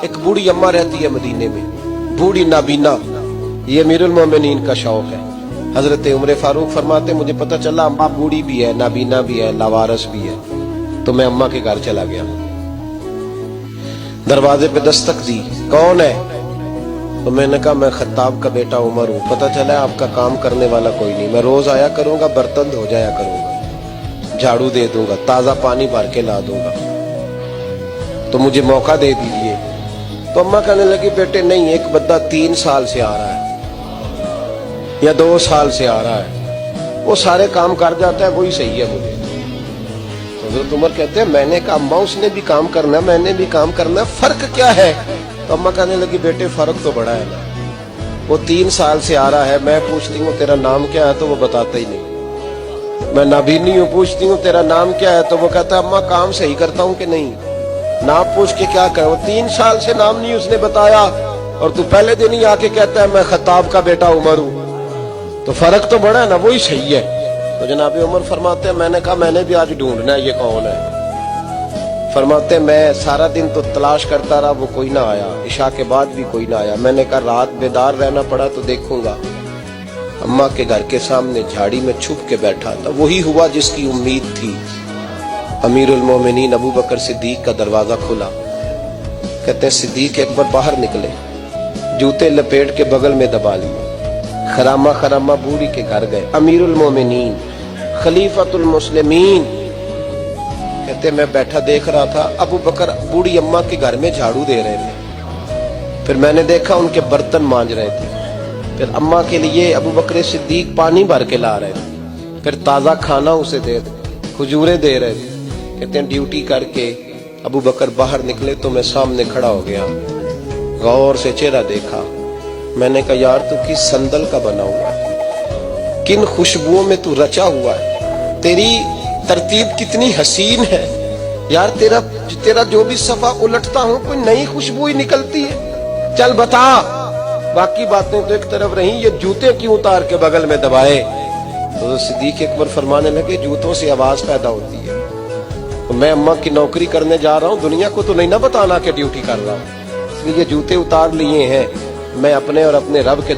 एक बूढ़ी अम्मा रहती है मदीने में, बूढ़ी नाबीना। ये अमीरुल मोमिनीन का शौक है। हजरत उमर फारूक फरमाते मुझे पता चला अम्मा बूढ़ी भी है, नाबीना भी है, लावारस भी है, तो मैं अम्मा के घर चला गया। दरवाजे पे दस्तक दी, कौन है? तो मैंने कहा मैं खत्ताब का बेटा उमर हूँ। पता चला आपका काम करने वाला कोई नहीं, मैं रोज आया करूंगा, बर्तन धो जाया करूंगा, झाड़ू दे दूंगा, ताजा पानी भर के ला दूंगा, तो मुझे मौका दे दीजिए। तो अम्मा कहने लगी बेटे नहीं, एक बंदा 3 साल से आ रहा है या 2 साल से आ रहा है, वो सारे काम कर जाता है, वही सही है मुझे। तो हज़रत उमर कहते हैं मैंने कहा अम्मा उसने भी काम करना, मैंने भी काम करना, फर्क क्या है? तो अम्मा कहने लगी बेटे फर्क तो बड़ा है ना, वो 3 साल से आ रहा है, मैं पूछती हूँ तेरा नाम क्या है तो वो बताता ही नहीं। मैं नाबीनी हूँ, पूछती हूँ तेरा नाम क्या है तो वो कहता अम्मा काम सही करता हूँ कि नहीं, नाम पूछ के क्या करे। वो 3 साल से नाम नहीं उसने बताया और तू पहले दिन ही आके कहता है मैं खत्ताब का बेटा उमर हूँ, तो फर्क तो बड़ा है ना, वही सही है। तो जनाब उमर फरमाते हैं मैंने कहा मैंने भी आज ढूंढना है ये कौन है। फरमाते मैं सारा दिन तो तलाश करता रहा, वो कोई ना आया, इशा के बाद भी कोई ना आया। मैंने कहा रात बेदार रहना पड़ा तो देखूंगा। अम्मा के घर के सामने झाड़ी में छुप के बैठा था, वही हुआ जिसकी उम्मीद थी। अमीरुल मोमिनीन अबू बकर सिद्दीक का दरवाजा खुला। कहते हैं सिद्दीक अकबर बाहर निकले, जूते लपेट के बगल में दबा लिए, खरामा खरामा बूढ़ी के घर गए। अमीरुल मोमिनीन खलीफतुल मुस्लिमीन, कहते मैं बैठा देख रहा था अबू बकर बूढ़ी अम्मा के घर में झाड़ू दे रहे थे, फिर मैंने देखा उनके बर्तन मांज रहे थे, फिर अम्मा के लिए अबू बकर सिद्दीक पानी भर के ला रहे थे, फिर ताज़ा खाना उसे दे रहे, खजूरें दे रहे थे। कहते हैं ड्यूटी करके अबू बकर बाहर निकले तो मैं सामने खड़ा हो गया, गौर से चेहरा देखा। मैंने कहा यार तू किस संदल का बना हुआ है, किन खुशबुओं में तू रचा हुआ है, तेरी तरतीब कितनी हसीन है यार, तेरा जो भी सफा उलटता हूं कोई नई खुशबू ही निकलती है, चल बता। बाकी बातें तो एक तरफ रही, ये जूते क्यों उतार के बगल में दबाए? तो सिद्दीक अकबर फरमाने लगे जूतों से आवाज पैदा होती है, तो मैं अम्मा की नौकरी करने जा रहा हूँ, दुनिया को तो नहीं ना बताना कि ड्यूटी कर रहा हूँ, इसलिए जूते उतार लिए हैं, मैं अपने और अपने रब के